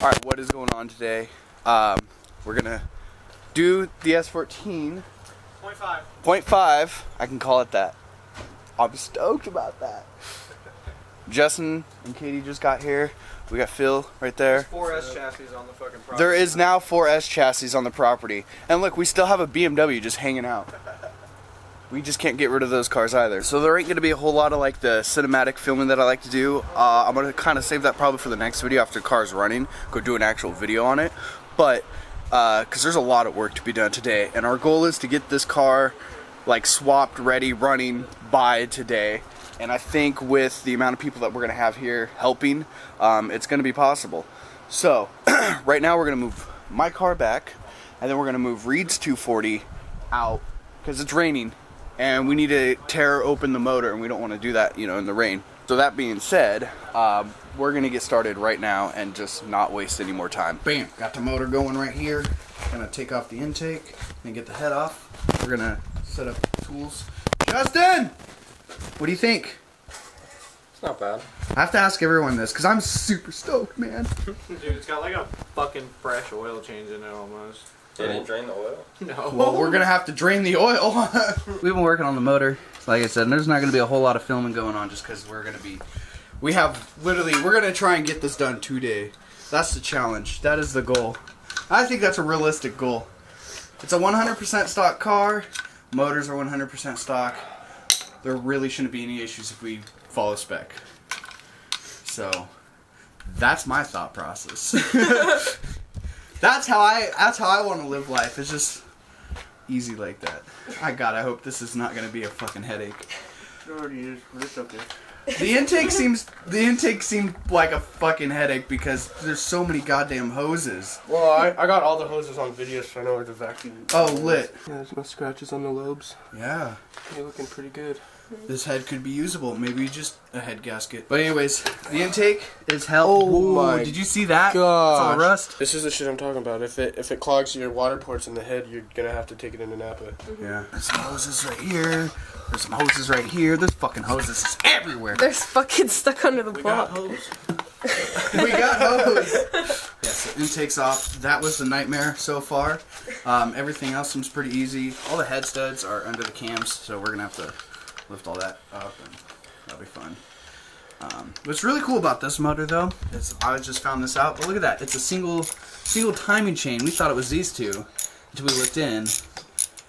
Alright, what is going on today? We're gonna do the S14.5. I can call it that. I'm stoked about that. Justin and Katie just got here. We got Phil right there. There's 4 S chassis on the fucking property. There is now 4 S chassis on the property. And look, we still have a BMW just hanging out. We just can't get rid of those cars either. So there ain't gonna be a whole lot of like the cinematic filming that I like to do. I'm gonna kind of save that probably for the next video after the car's running. Go do an actual video on it. But, cause there's a lot of work to be done today. And our goal is to get this car like swapped, ready, running by today. And I think with the amount of people that we're gonna have here helping, it's gonna be possible. So, right now we're gonna move my car back, and then we're gonna move Reed's 240 out, because it's raining, and we need to tear open the motor, and we don't want to do that, in the rain. So that being said, we're gonna get started right now and just not waste any more time. Bam, got the motor going right here. Gonna take off the intake and get the head off. We're gonna set up the tools. Justin! What do you think? It's not bad. I have to ask everyone this, because I'm super stoked, man. Dude, it's got like a fucking fresh oil change in it almost. Didn't drain the oil? No. Well, we're going to have to drain the oil. We've been working on the motor, like I said, and there's not going to be a whole lot of filming going on just because we're going to we're going to try and get this done today. That's the challenge. That is the goal. I think that's a realistic goal. It's a 100% stock car. Motors are 100% stock. There really shouldn't be any issues if we follow spec. So, that's my thought process. That's how I want to live life. It's just easy like that. I hope this is not gonna be a fucking headache. It already is, but it's okay. The intake seemed like a fucking headache because there's so many goddamn hoses. Well, I got all the hoses on video, so I know where the vacuum. Oh, lit. Yeah, there's no scratches on the lobes. Yeah. You're looking pretty good. This head could be usable. Maybe just a head gasket. But anyways, the intake is hell. Oh my Did you see that? gosh. It's all rust. This is the shit I'm talking about. If it clogs your water ports in the head, you're gonna have to take it into Napa. Yeah. There's some hoses right here. There's some hoses right here. There's fucking hoses everywhere. There's fucking stuck under the We got block. hose. We got hose. Yeah, so intake's off. That was the nightmare so far. Everything else seems pretty easy. All the head studs are under the cams, so we're gonna have to lift all that up, and that'll be fun. What's really cool about this motor, though, is I just found this out. But look at that! It's a single timing chain. We thought it was these two until we looked in.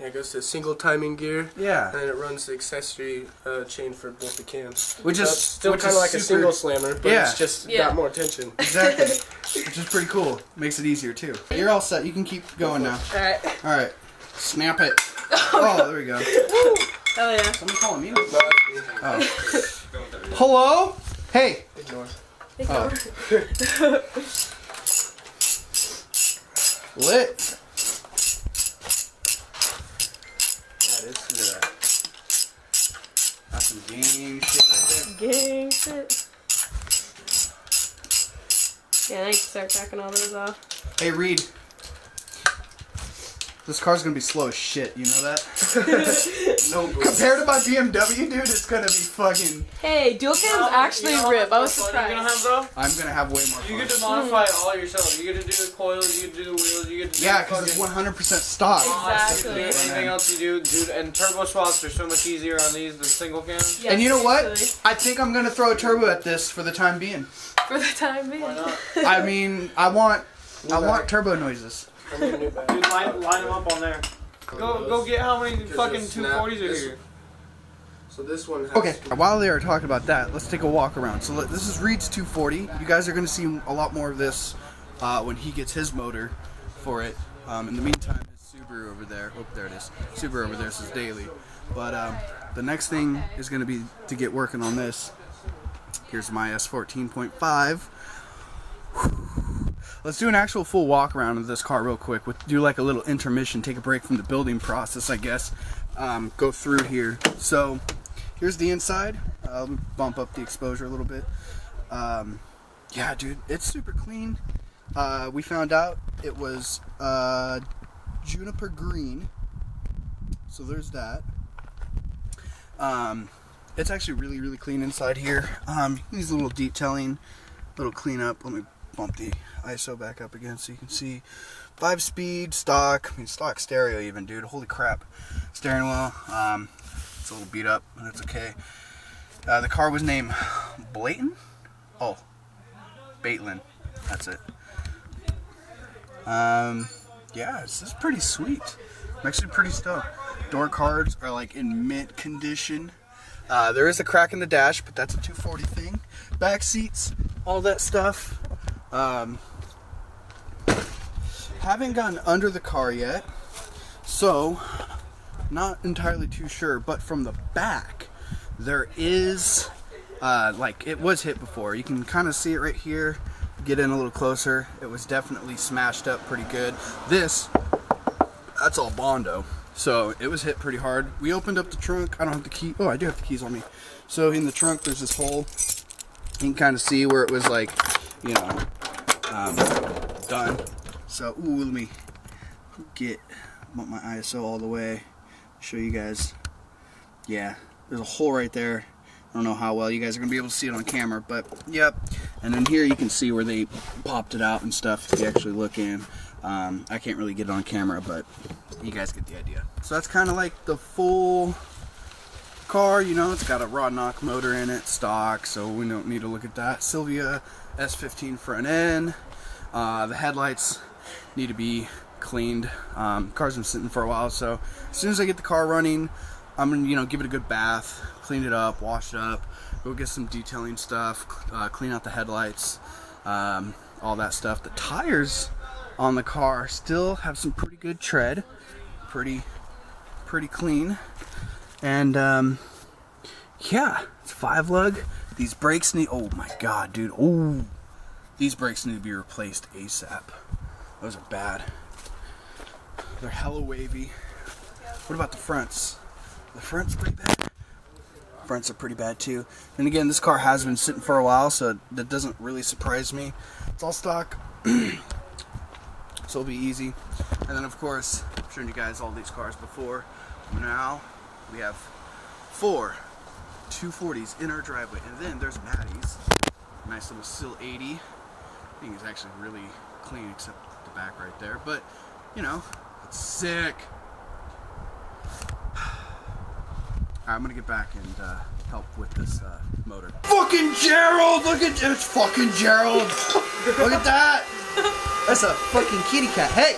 Yeah, it goes to single timing gear. Yeah. And then it runs the accessory chain for both the cams. Which is still which kind is of like a super- single slammer, but Yeah. it's just Yeah. got more tension. Exactly. Which is pretty cool. Makes it easier too. You're all set. You can keep going now. Alright. All right. Snap it. Oh, there we go. Hell yeah. Somebody calling me. No, that's me. Oh. Hello? Hey. Ignore. Oh. Lit. That is good. That's some gang shit right Gang shit. Yeah, I need to start cracking all those off. there. Hey, Reed. This car's gonna be slow as shit, you know that? No boost. Compared to my BMW, dude, it's gonna be fucking... Hey, dual cams actually rip. I was You're gonna have surprised. though? I'm gonna have way more fun. You get to modify it all yourself. You get to do the coils, you get to do the wheels, you get to do Yeah, the because it's fucking 100% stock. Exactly. anything else you do, dude. And turbo swaps are so much easier on these than single cams. Yeah, And you know what? seriously. I think I'm gonna throw a turbo at this for the time being. For the time being. Why not? I mean, I want turbo noises. I need a new bag. Dude, line them up on there. Go get how many fucking just snap 240s are this- here? So this one has Okay, while they are talking about that, let's take a walk around. So this is Reed's 240. You guys are going to see a lot more of this when he gets his motor for it. In the meantime, his Subaru over there. Oh, there it is. Subaru over there. This is daily. But the next thing is going to be to get working on this. Here's my S14.5. Let's do an actual full walk around of this car real quick. We'll do like a little intermission, take a break from the building process, I guess. Go through here. So here's the inside. Let me bump up the exposure a little bit. Yeah, dude, it's super clean. We found out it was juniper green. So there's that. It's actually really, really clean inside here. Needs a little detailing, little cleanup. Let me bump the ISO back up again so you can see 5-speed stock. I mean, stock stereo even, dude. Holy crap. Steering wheel. It's a little beat up, but it's okay. The car was named Blayton? Oh, Baitlin. That's it. Yeah, this is pretty sweet. I'm actually pretty stoked. Door cards are like in mint condition. There is a crack in the dash, but that's a 240 thing. Back seats, all that stuff. Haven't gotten under the car yet, so not entirely too sure. But from the back, there is like it was hit before. You can kind of see it right here. Get in a little closer. It was definitely smashed up pretty good. That's all Bondo. So it was hit pretty hard. We opened up the trunk. I don't have the key. Oh, I do have the keys on me. So in the trunk, there's this hole. You can kind of see where it was like, you know, done. So, ooh, let me bump my ISO all the way. Show you guys. Yeah, there's a hole right there. I don't know how well you guys are going to be able to see it on camera, but yep. And then here you can see where they popped it out and stuff if you actually look in. I can't really get it on camera, but you guys get the idea. So that's kind of like the full car, you know. It's got a rod knock motor in it, stock, so we don't need to look at that. Sylvia S14 front end. The headlights need to be cleaned. Car's been sitting for a while, so as soon as I get the car running, I'm gonna, you know, give it a good bath, clean it up, wash it up, go get some detailing stuff, clean out the headlights, all that stuff. The tires on the car still have some pretty good tread, pretty clean, and yeah, it's 5-lug. These brakes need, oh my god, dude, oh, these brakes need to be replaced ASAP. Those are bad. They're hella wavy. What about the fronts? The front's pretty bad. Fronts are pretty bad too. And again, this car has been sitting for a while, so that doesn't really surprise me. It's all stock. So it'll be easy. And then of course, I've shown you guys all these cars before. Now we have 4 240s in our driveway, and then there's Maddie's nice little Sil 80. I think it's actually really clean except the back right there, but you know, it's sick. I'm gonna get back and help with this motor. Fucking Gerald! Look at it's fucking Gerald! Look at that! That's a fucking kitty cat. Hey!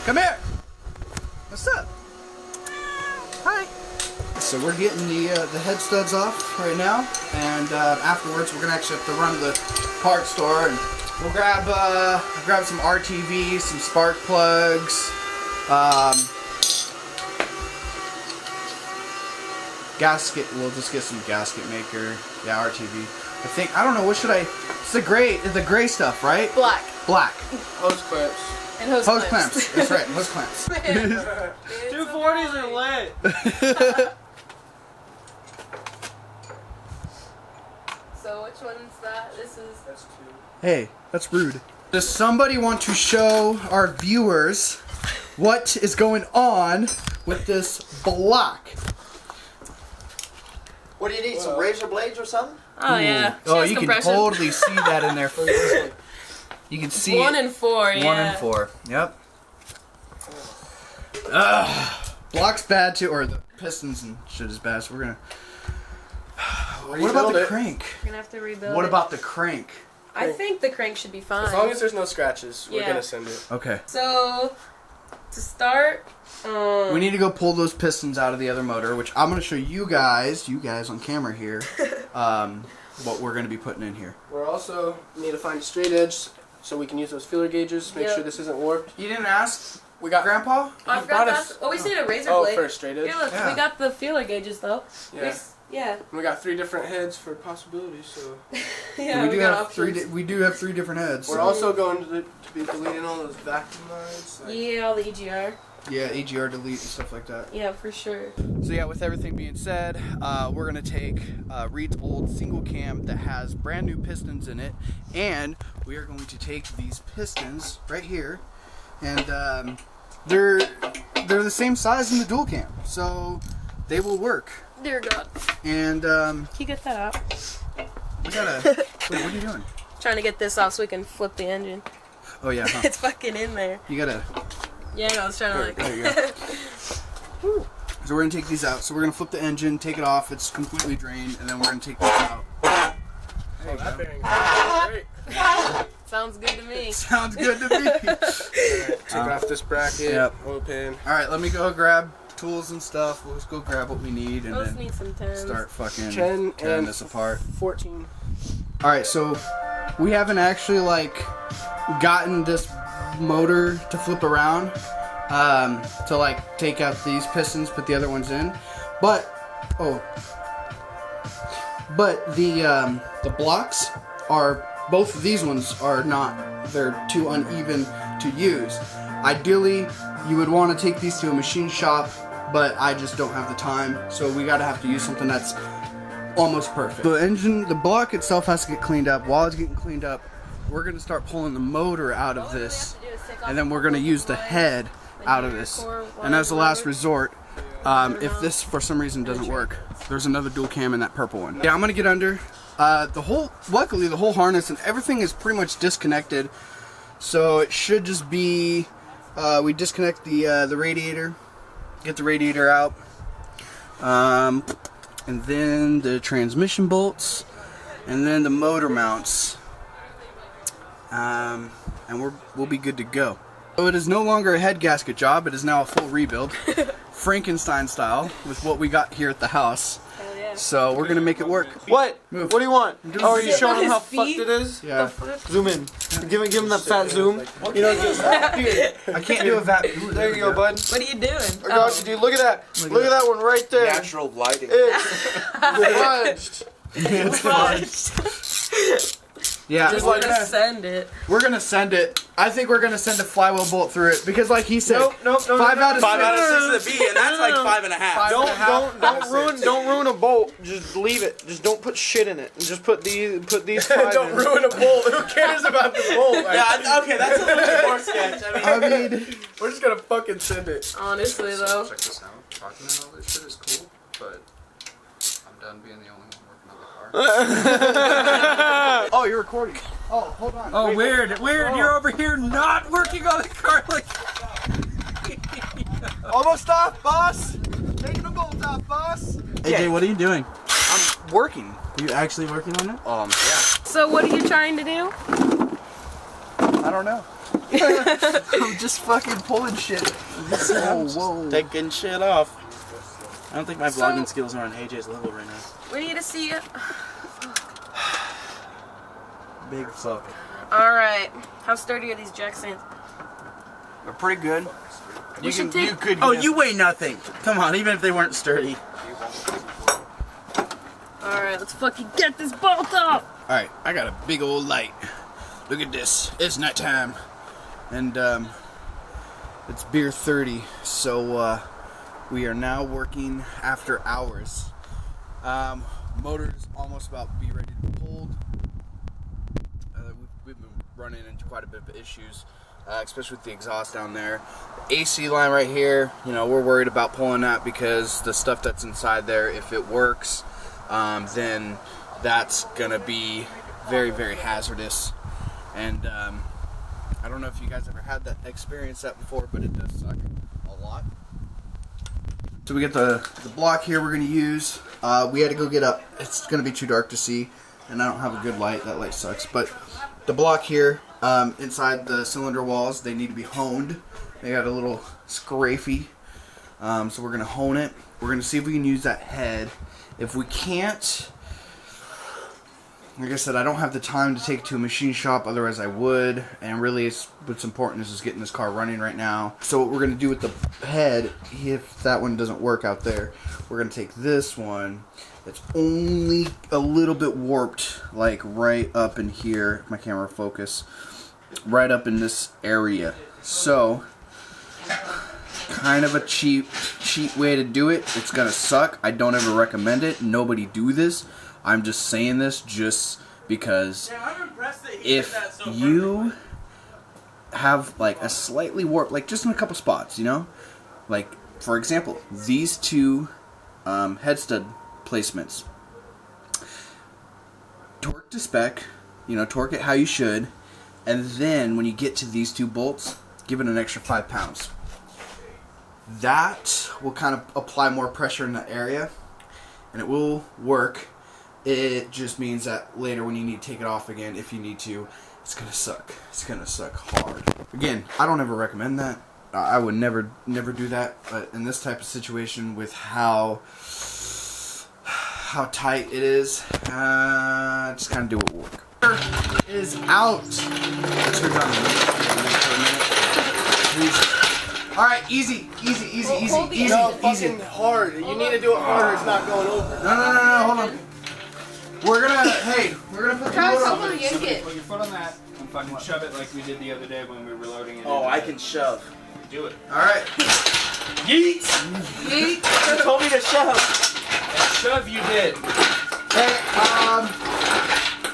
Come here! What's up? Hi! So we're getting the head studs off right now, and afterwards we're gonna actually have to run to the parts store and we'll grab some RTVs, some spark plugs, gasket. We'll just get some gasket maker. Yeah, RTV. I think, I don't know, what should I, it's the gray stuff, right? Black. Black. Hose clamps. And hose Clamps. That's right, hose clamps. 240s are lit. So which one's that? This is... That's 2. Hey, that's rude. Does somebody want to show our viewers what is going on with this block? What do you need? Some razor blades or something? Oh yeah. Oh, Chest you can compression. totally see that in there. You can see 1 it. and 4, yeah. 1 and 4. Yep. Block's bad too, or the pistons and shit is bad. So we're gonna. What about the crank? We're gonna have to rebuild What it. about the crank? I think the crank should be fine. As long as there's no scratches, we're Yeah. gonna send it. Okay. So, to start, We need to go pull those pistons out of the other motor, which I'm gonna show you guys on camera here, what we're gonna be putting in here. We're also need to find a straight edge so we can use those feeler gauges. Make Yep. sure this isn't warped. You didn't ask We got Grandpa? I You forgot brought that. us- Oh, we need a razor Oh, blade. for a straight edge. Yeah, look, Yeah. we got the feeler gauges though. Yeah. Yeah. We got 3 different heads for possibilities. So Yeah, we we do got have options. we do have 3 different heads. we're so- also going to be deleting all those vacuum lines. Like, Yeah, all the EGR. Yeah, EGR delete and stuff like that. Yeah, for sure. So yeah, with everything being said, we're gonna take Reed's old single cam that has brand new pistons in it, and we are going to take these pistons right here, and they're the same size in the dual cam, so they will work. Dear God. And Can you get that out? we gotta. Wait, what are you doing? Trying to get this off so we can flip the engine. Oh yeah. Huh? It's fucking in there. You gotta. Yeah, I was trying to like. There you go. So we're gonna take these out. So we're gonna flip the engine, take it off. It's completely drained, and then we're gonna take these out. There you That go. bearing is great. Sounds good to me. Sounds good to me. Take off this bracket, Yep. open. All right, let me go grab tools and stuff. We'll just go grab what we need and Let's then need some tens. start fucking 10 tearing and this apart. 14. All right, so we haven't actually like gotten this motor to flip around to like take out these pistons, put the other ones in, but the blocks are, both of these ones are not, they're too uneven to use. Ideally, you would want to take these to a machine shop, but I just don't have the time, so we gotta have to use something that's almost perfect. The engine, the block itself has to get cleaned up. While it's getting cleaned up, we're gonna start pulling the motor out of this, and then we're gonna use the head out of this. And as a last resort, if this for some reason doesn't work, there's another dual cam in that purple one. Yeah, I'm gonna get under. Luckily the whole harness and everything is pretty much disconnected, so it should just be, we disconnect the radiator, get the radiator out, and then the transmission bolts, and then the motor mounts, and we'll be good to go. So it is no longer a head gasket job, it is now a full rebuild, Frankenstein style, with what we got here at the house. Hell yeah. So we're gonna make it work. What? Move. What do you want? Oh, are you Sit showing on him how his feet? fucked it is? Yeah. Zoom in. Give him that fat zoom. You know, just here. I can't do a vat. There you go, bud. What are you doing? I got you, dude. Look at that. Look at that one right there. Natural lighting. It's fudged. Yeah, Just we're like gonna, send it. we're gonna send it. I think we're gonna send a flywheel bolt through it because, like he said, Nope. 5 out of 6. 5 out of 6 of the B, and that's like 5.5. Don't ruin a bolt. Just leave it. Just don't put shit in it. Just put these 5 Don't in. ruin a bolt. Who cares about the bolt? Yeah, okay, that's a little bit more sketch. I mean, We're just gonna fucking send it. Honestly, though. check this out. Talking and all this shit is cool, but I'm done being the only one working on the car. Oh, you're recording. Oh, hold on. Oh, weird. You're over here not working on the car. Like, Almost off, boss. Taking the bolt off, boss. AJ, what are you doing? I'm working. Are you actually working on it? Yeah. So what are you trying to do? I don't know. I'm just fucking pulling shit. Whoa. Taking shit off. I don't think my So- vlogging skills are on AJ's level right now. We need to see it. Big fuck. Alright. How sturdy are these jack stands? They're pretty good. We should take- could. Oh, you weigh nothing. Come on, even if they weren't sturdy. Alright, let's fucking get this bolt off! All right, I got a big old light. Look at this. It's nighttime, and it's beer 30. So we are now working after hours. Motor's almost about to be ready to be pulled. We've been running into quite a bit of issues, especially with the exhaust down there. The AC line right here, you know, we're worried about pulling that because the stuff that's inside there, if it works, then that's gonna be very, very hazardous. And I don't know if you guys ever had that experience that before, but it does suck a lot. So we got the block here we're gonna use. We had to go get up. It's gonna be too dark to see, and I don't have a good light. That light sucks. But the block here, inside the cylinder walls, they need to be honed. They got a little scrafey, so we're gonna hone it. We're gonna see if we can use that head. If we can't, like I said, I don't have the time to take it to a machine shop, otherwise I would. And really, what's important is just getting this car running right now. So what we're going to do with the head, if that one doesn't work out there, we're going to take this one. It's only a little bit warped, like right up in here. If my camera focus, right up in this area. So, kind of a cheap way to do it. It's going to suck. I don't ever recommend it. Nobody do this. I'm just saying this just because if you have like a slightly warped, like just in a couple spots, you know, like for example, these two head stud placements, torque to spec, You know, torque it how you should. And then when you get to these 2 bolts, give it an extra 5 pounds. That will kind of apply more pressure in that area, and it will work. It just means that later when you need to take it off again, if you need to, it's gonna suck. It's gonna suck hard. Again, I don't ever recommend that. I would never do that. But in this type of situation, with how tight it is, just kind of do what will work. Is out. Let's turn down the for a minute. All right, easy. No, fucking hard. You need to do it harder. It's not going over. No, hold on. We're gonna put the Travis, motor I'm on. gonna yank it. Put your foot on that and fucking shove it like we did the other day when we were loading it. Oh, I can shove. do it. All right. Yeet! Yeet. You told me to shove. And shove you did. Hey,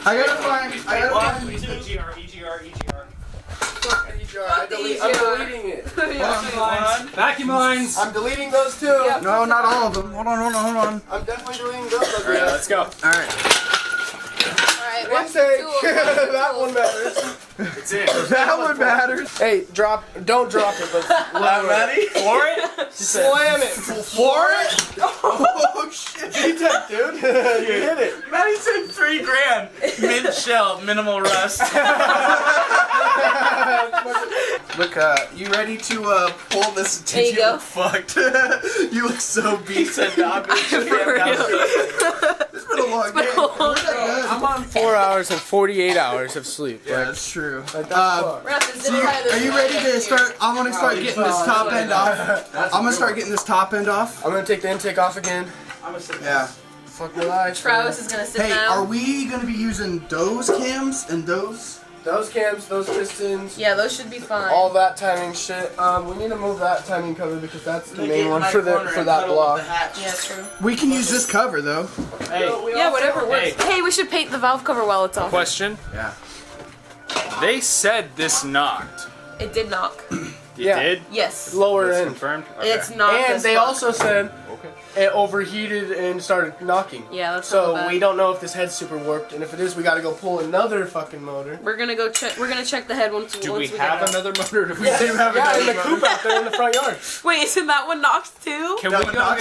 I gotta find. Please put EGR. I'm deleting it. Vacuum lines. I'm deleting those too. Yep. No, not all of them. Hold on. I'm definitely deleting those. All right, let's go. All right. Alright, One watch take. the tool. That one matters. It's it. That one matters. Hey, don't drop it, but I'm ready. For it? slam it. For it? Oh shit! G-Tech, dude. You hit it. Maddie said $3,000. Mint shell, minimal rust. Look, you ready to pull this? There you go. Fucked. You look so He beat. said, no, I'm gonna shoot him down. It's been a long day. long We're day. not I'm on 4 hours and 48 hours of sleep. done. Yeah, that's true. We're gonna have to zip tie this Are you one ready right to here. start? I'm gonna start getting this top end off. I'm gonna start getting this top end off. I'm gonna take the intake off again. I'm gonna sit Yeah. Fuck my life. Travis is gonna sit Hey, down. are we gonna be using those cams and those? Those cams, those pistons, Yeah, those should be fine. all that timing shit. We need to move that timing cover because that's the Get main in one my for corner and that cuddle block. with the hatch. Yeah, true. We can use this cover though. Hey, Yeah, whatever works. Hey, we should paint the valve cover while it's off. question. Yeah. They said this knocked. It did knock. You Yeah. did? Yes. Lower That's end. confirmed? Okay. It's knocked. And as they fuck. also said Okay. it overheated and started knocking. Yeah, that's So not bad. we don't know if this head's super warped, and if it is, we gotta go pull another fucking motor. We're gonna go check. We're gonna check the head once. Do once we get have out. another motor? Do we Yeah, do have yeah, in the another coop motor? out there in the front yard. Wait, isn't that one knocked too? Can we go?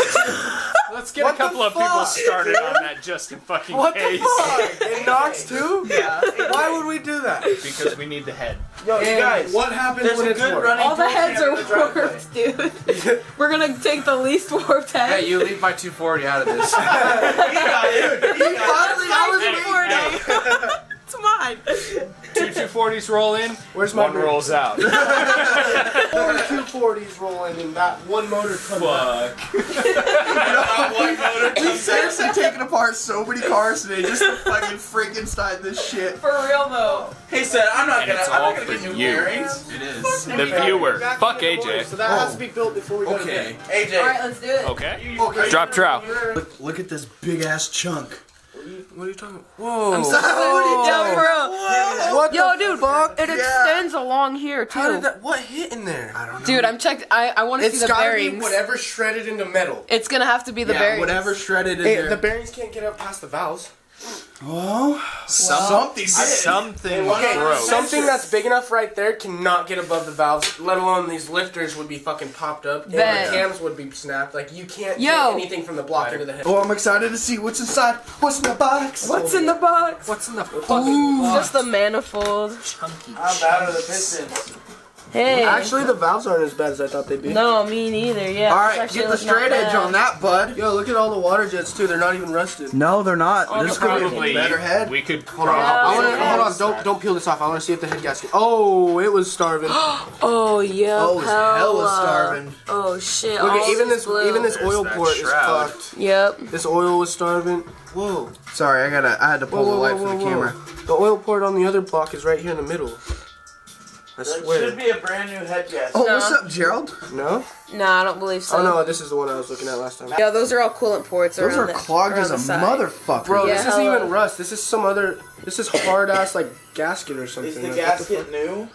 Let's get What a the couple of people fuck, started on that just in fucking What case. the fuck? It knocks too? Yeah. Why would we do that? Because we need the head. Yo, you guys. What happens There's when a it's good warped? running All the tool heads are cam in the driveway. warped, dude. We're gonna take the least warped head. Hey, you leave my 240 out of this. It's mine. Two 240s roll in, Where's my one rolls out. 4 240s rolling and that one motor comes out. Fuck. We seriously taken apart so many cars today just to fucking Frankenstein this shit. For real though. He said, I'm not And gonna, it's I'm all not gonna for get new you. bearings. It is. The viewer. Fuck AJ. So that has to be built before we go to Okay. bed. AJ. All right, let's do it. Okay. Okay. Drop trout. Look at this big ass chunk. What are you talking about? Whoa. I'm so yeah, for real. What Yo, the dude, fuck? it extends along here too. How did that? What hit in there? I don't know. Dude, I'm checked. I want to see It's the gotta bearings. be whatever shredded into metal. It's gonna have to be the Yeah, bearings. whatever shredded in Hey, there. the bearings can't get up past the valves. Well, something did. Something Okay, broke. something that's big enough right there cannot get above the valves, let alone these lifters would be fucking popped up, and Bet. the cams would be snapped. Like, you can't Yo. get anything from the block into the head. Oh, I'm excited to see what's inside. What's in the box? What's in the box? What's in the Ooh, just the manifold. How bad are the pistons? Hey. Actually, the valves aren't as bad as I thought they'd be. No, me neither. Yeah. All it's right, actually get the looking not straight edge bad. on that, bud. Yo, look at all the water jets, too. They're not even rusted. No, they're not. On This the could be Probably. a better head. We could Hold on, probably. hold on. Don't peel this off. I want to see if the head gasket. Oh, it was starving. Oh yeah. Oh, it's hella starving. Oh shit. Look all at even is blue. this oil that port shroud. is fucked. Yep. This oil was starving. Whoa. Sorry, I had to pull the light for the camera. The oil port on the other block is right here in the middle. I That swear. should be a brand new head gasket. Oh, No. what's up, Gerald? No? Nah, I don't believe so. Oh no, this is the one I was looking at last time. Yeah, those are all coolant ports. Those around are the- clogged around as a the side. motherfucker. Bro, Yeah, this isn't hella. even rust. This is some other. This is hard ass like gasket or something. Is the Like, what the gasket new?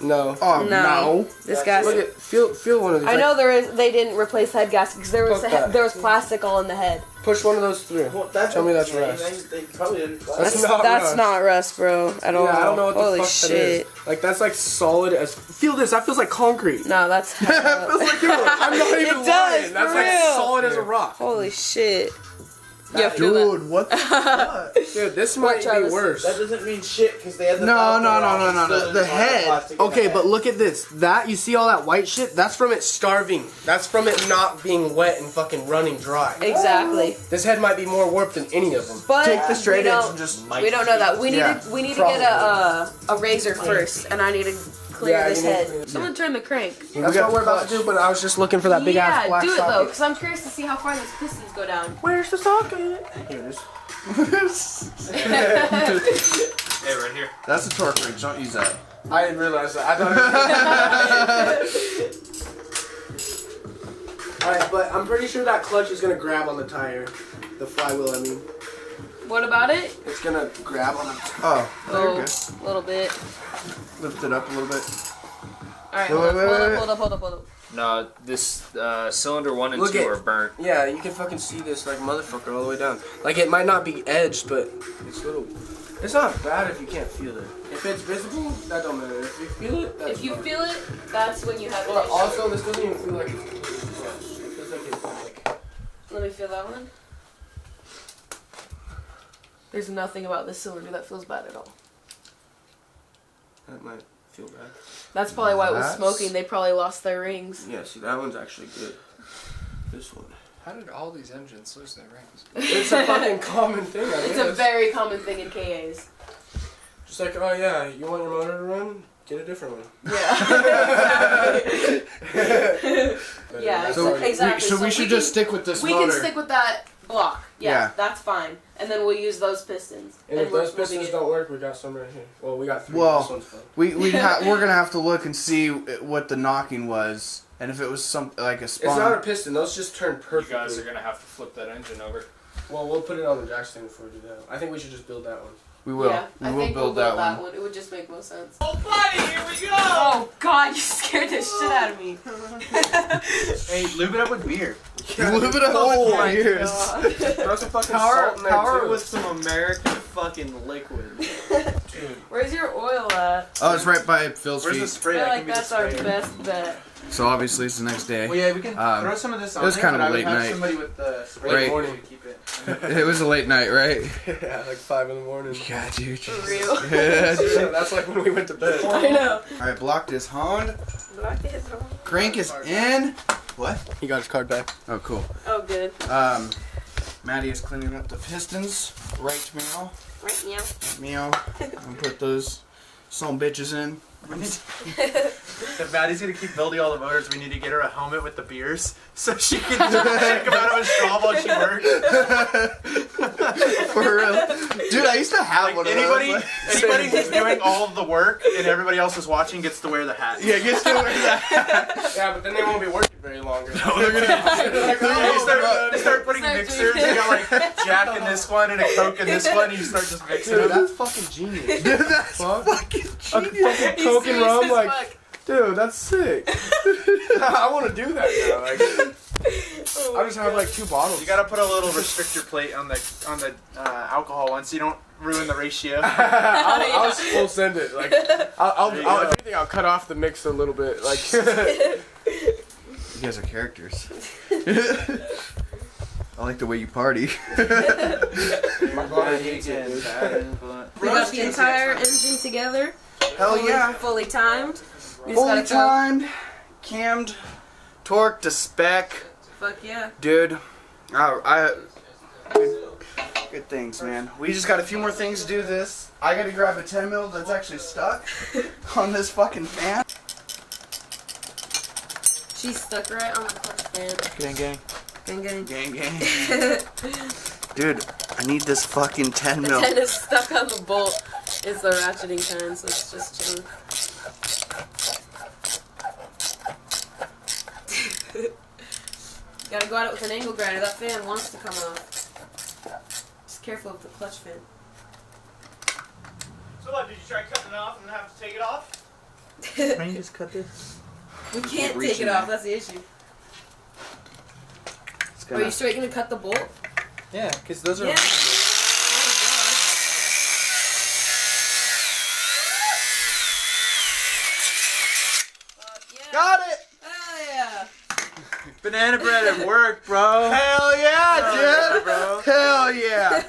No. Oh No. This gas. Look at feel one of these. I like, know they didn't replace head gaskets because there was Fuck that. there was plastic all in the head. push one of those through. Well, Tell me that's rust. They probably didn't. That's not That's rust. not rust, bro. At all. Yeah, I don't know what Holy the fuck shit. that is. Like that's like solid as. Feel this. That feels like concrete. No, that's. Feels like I'm not even It does, lying. That's for like real. solid as a rock. Holy shit. Yeah, feel that. Dude, what the fuck? Dude, this might try be this. worse. That doesn't mean shit because they had the No, valve no, going no, off no, and no, still no. didn't The find head. plastic in Okay, the but head. look at this. That you see all that white shit? That's from it starving. That's from it not being wet and fucking running dry. Exactly. This head might be more warped than any of them. But Take the straight we edge don't, and just. we don't know that. We need Yeah, to get a razor first, and I need to clear Yeah, this you need to head. clear it. Someone turn the crank. That's what we're about to do, but I was just looking for that big ass Yeah, black do it socket. though, because I'm curious to see how far these pistons go down. Where's the socket? Here it is. Hey, right here. That's a torque wrench. Don't use that. I didn't realize that. I thought. Alright, but I'm pretty sure that clutch is gonna grab on the tire. The flywheel, I mean. What about it? It's gonna grab on the Oh, there you go. A little bit. Lift it up a little bit. Alright, Wait, hold wait, wait. up. No, this cylinder 1 and Look 2 at- are burnt. Yeah, you can fucking see this like motherfucker all the way down. Like it might not be edged, but it's little. It's not bad if you can't feel it. If it's visible, that don't matter. If you feel it, that's If you fine. feel it, that's when you have But it. also, this doesn't even feel like it's completely crushed. It feels like it's like. Let me feel that one. There's nothing about this cylinder that feels bad at all. That might feel bad. That's probably why it was That's- smoking. They probably lost their rings. Yeah, see, that one's actually good. This one. How did all these engines lose their rings? It's a fucking common thing, I It's guess. a very common thing in KAs. Just like, oh yeah, you want your motor to run? Get a different one. Yeah. Yeah, So exactly. we should just stick with this We motor. can stick with that block. Yeah, Yeah. that's fine. And then we'll use those pistons. And if we're those moving pistons it. don't work, we got some right here. Well, we got 3. Well, This one's fun. we're gonna have to look and see what the knocking was, and if it was something like a It's not a spawn. piston. Those just turn You perfectly. guys are gonna have to flip that engine over. Well, we'll put it on the jack stand before we do that. I think we should just build that one. We will. Yeah, We I will think build we'll that build one. It would just make most sense. Oh, buddy, here we go. Oh God, you scared the shit out of me. Hey, lube it up with beer. Move it up Oh with my years. God. Throw some fucking Power, salt in there power too. with some American fucking liquid. Where's your oil at? Oh, it's right by Phil's Where's the feet. spray? I feel That like can be the that's our sprayer. best bet. So obviously it's the next day. Well, yeah, we can throw some of this on it was there, kind of but I would late have night. somebody with the spray Right. morning to keep it. It was a late night, right? Yeah, like 5 in the morning. Yeah, dude. For real. Yeah. Yeah, that's like when we went to bed. I know. All right, block is honed. Crank is in. What? He got his card back. Oh, cool. Oh, good. Maddie is cleaning up the pistons. Right, meow. Right now. Meow. And put those some bitches in. If Maddie's gonna keep building all the motors, we need to get her a helmet with the beers so she can drink them out of a straw while she works. For real. Dude, I used to have one of Anybody, those. anybody who's doing all of the work and everybody else is watching gets to wear the hat. Yeah, get to wear that. Yeah, but then they won't be working very longer. They're gonna They start putting Start mixers. doing- You got like Jack in this one and a Coke in this one. And you start just mixing Dude, them. that's fucking genius. Dude, that's Fuck. fucking A genius. fucking He's Coke and serious rum, as like, fuck. dude, that's sick. I want to do that now. Like, I'll just have like 2 bottles. You gotta put a little restrictor plate on the alcohol one so you don't ruin the ratio. I'll full send it. Like, I'll There you if go. anything, I'll cut off the mix a little bit. Like, You guys are characters. I like the way you party. my body hates it, dude. We got the entire engine together. Hell yeah. Fully timed. We just Fully gotta go. timed, cammed, torqued to spec. Fuck yeah. Dude, good things, man. We just got a few more things to do this. I gotta grab a 10 mil that's actually stuck on this fucking fan. She's stuck right on the clutch fan. Gang, gang. Gang, gang. Gang, gang. Dude, I need this fucking 10 The mil. 10 is stuck on the bolt. It's the ratcheting kind, so it's just chilling. Gotta go at it with an angle grinder. That fan wants to come off. Just careful of the clutch fan. So what, did you try cutting it off and have to take it off? Can you just cut this? We can't reach take in it off. there. That's the issue. It's Are you straight gonna cut the bolt? Yeah, because those are. Yeah. Got it! Oh yeah. Banana bread at work, bro. Hell yeah, dude! bro. Hell yeah!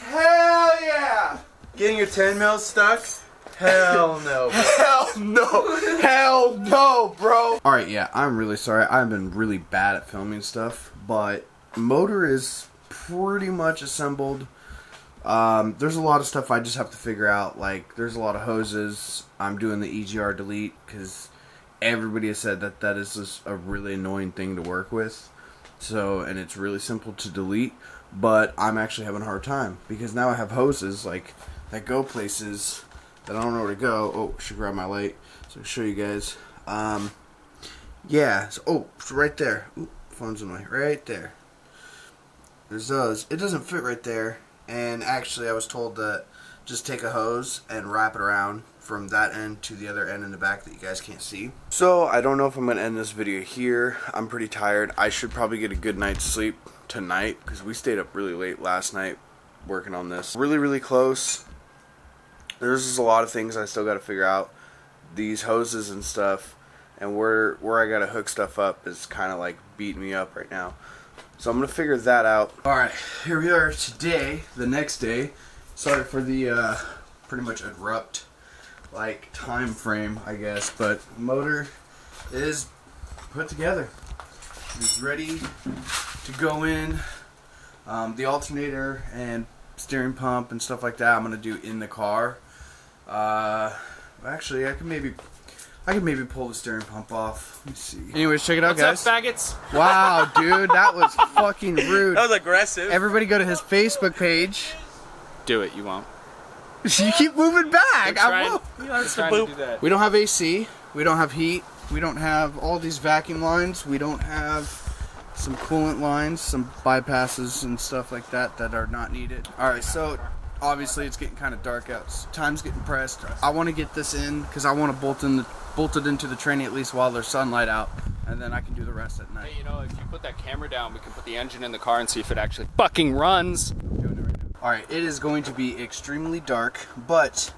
Hell yeah! Getting your 10 mil stuck? Hell no. Hell no! Hell no, bro! Alright, yeah, I'm really sorry. I've been really bad at filming stuff, but motor is pretty much assembled. There's a lot of stuff I just have to figure out. Like, there's a lot of hoses. I'm doing the EGR delete because everybody has said that that is just a really annoying thing to work with. So, and it's really simple to delete, but I'm actually having a hard time because now I have hoses like that go places that I don't know where to go. Oh, I should grab my light so I can show you guys. Yeah. So, oh, it's right there. Ooh, phone's in the way. Right there. There's those. It doesn't fit right there. And actually, I was told that just take a hose and wrap it around from that end to the other end in the back that you guys can't see. So, I don't know if I'm going to end this video here. I'm pretty tired. I should probably get a good night's sleep tonight because we stayed up really late last night working on this. Really, really close. There's just a lot of things I still got to figure out. These hoses and stuff, and where I got to hook stuff up is kind of like beating me up right now. So I'm going to figure that out. Alright, here we are today, the next day. Sorry for the pretty much abrupt like time frame, I guess, but motor is put together. It's ready to go in. The alternator and steering pump and stuff like that I'm going to do in the car. Actually, I could maybe pull the steering pump off. Let me see. Anyways, check it out, guys. What's up, faggots? Wow, dude, that was fucking rude. That was aggressive. Everybody go to his Facebook page. Do it, you won't. You keep moving back. I will. Trying to do that. We don't have AC. We don't have heat. We don't have all these vacuum lines. We don't have some coolant lines, some bypasses and stuff like that that are not needed. Alright, so obviously it's getting kind of dark out. Time's getting pressed. I want to get this in because I want to bolt it into the tranny at least while there's sunlight out, and then I can do the rest at night. Hey, you know, if you put that camera down, we can put the engine in the car and see if it actually fucking runs. Alright, it is going to be extremely dark, but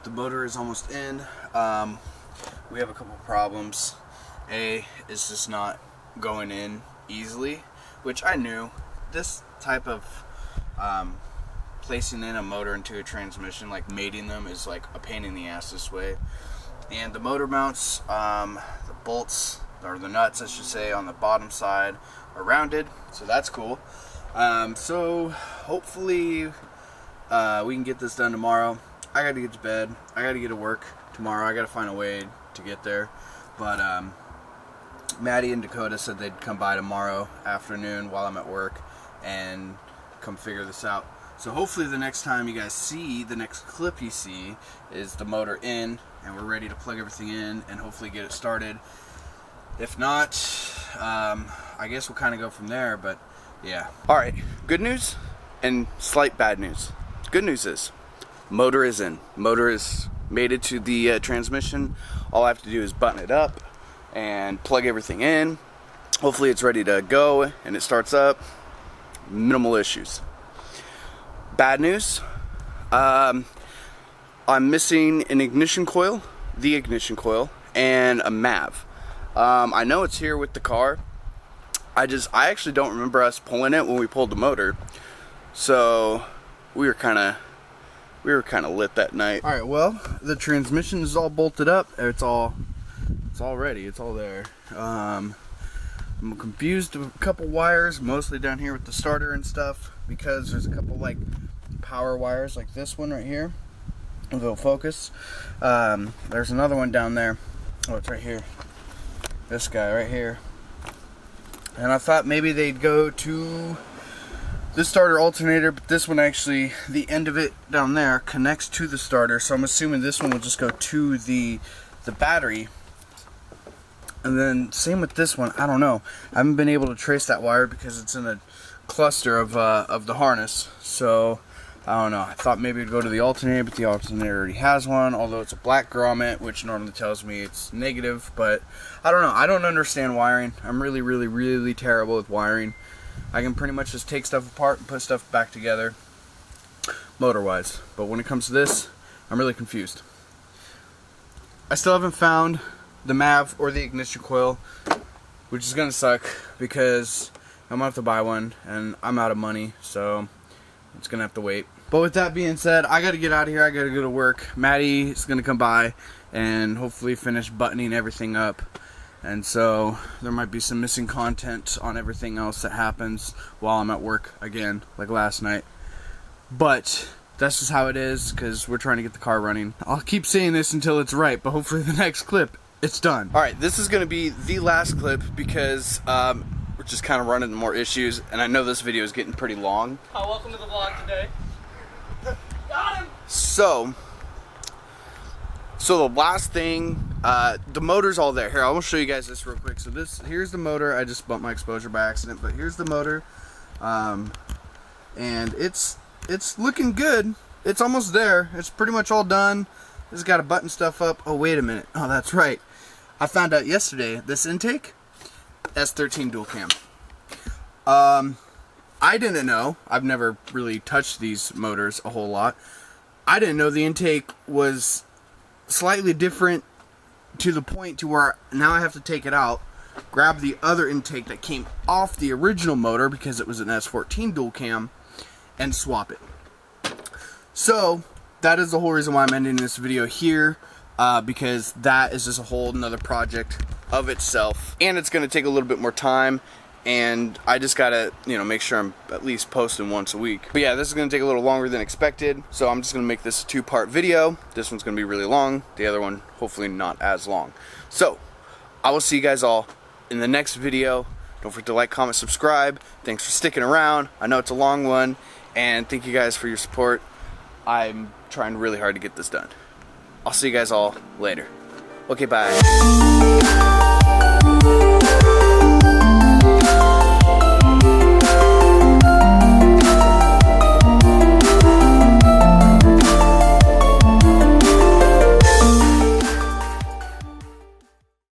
the motor is almost in. We have a couple problems. A is just not going in easily, which I knew. This type of placing in a motor into a transmission, like mating them, is like a pain in the ass this way. And the motor mounts, the bolts, or the nuts I should say, on the bottom side are rounded, so that's cool. So hopefully we can get this done tomorrow. I gotta get to bed. I gotta get to work tomorrow. I gotta find a way to get there. But Maddie and Dakota said they'd come by tomorrow afternoon while I'm at work and come figure this out. So hopefully the next time you guys see, the next clip you see is the motor in and we're ready to plug everything in and hopefully get it started. If not, I guess we'll kind of go from there, but yeah. Alright, good news and slight bad news. Good news is, motor is in. Motor is mated to the transmission. All I have to do is button it up and plug everything in. Hopefully it's ready to go and it starts up. Minimal issues. Bad news, I'm missing an ignition coil, the ignition coil, and a MAV. I know it's here with the car. I actually don't remember us pulling it when we pulled the motor. So we were kind of lit that night. All right, well, the transmission is all bolted up. It's all ready. It's all there. I'm confused with a couple wires, mostly down here with the starter and stuff, because there's a couple like power wires like this one right here. If it'll focus. There's another one down there. Oh, it's right here. This guy right here. And I thought maybe they'd go to the starter alternator, but this one actually, the end of it down there connects to the starter, so I'm assuming this one will just go to the battery. And then same with this one, I don't know. I haven't been able to trace that wire because it's in a cluster of the harness. So I don't know. I thought maybe it'd go to the alternator, but the alternator already has one, although it's a black grommet, which normally tells me it's negative, but I don't know. I don't understand wiring. I'm really, really, really terrible with wiring. I can pretty much just take stuff apart and put stuff back together, motor-wise. But when it comes to this, I'm really confused. I still haven't found the MAV or the ignition coil, which is gonna suck because I'm gonna have to buy one, and I'm out of money, so it's gonna have to wait. But with that being said, I gotta get out of here. I gotta go to work. Maddie is gonna come by and hopefully finish buttoning everything up. And so there might be some missing content on everything else that happens while I'm at work again, like last night. But that's just how it is, because we're trying to get the car running. I'll keep saying this until it's right, but hopefully the next clip, it's done. Alright, this is gonna be the last clip because we're just kind of running into more issues, and I know this video is getting pretty long. Welcome to the vlog today. Got him! So the last thing, the motor's all there. Here, I will show you guys this real quick. So here's the motor. I just bumped my exposure by accident, but here's the motor, and it's looking good. It's almost there. It's pretty much all done. Just got to button stuff up. Oh, wait a minute. Oh, that's right. I found out yesterday this intake, S14 dual cam. I didn't know. I've never really touched these motors a whole lot. I didn't know the intake was slightly different to the point to where now I have to take it out, grab the other intake that came off the original motor because it was an S14 dual cam, and swap it. So that is the whole reason why I'm ending this video here, because that is just a whole another project of itself, and it's going to take a little bit more time, and I just gotta, make sure I'm at least posting once a week. But yeah, this is gonna take a little longer than expected, so I'm just gonna make this a two-part video. This one's gonna be really long, the other one hopefully not as long. So I will see you guys all in the next video. Don't forget to like, comment, subscribe. Thanks for sticking around. I know it's a long one, and thank you guys for your support. I'm trying really hard to get this done. I'll see you guys all later. Okay, bye.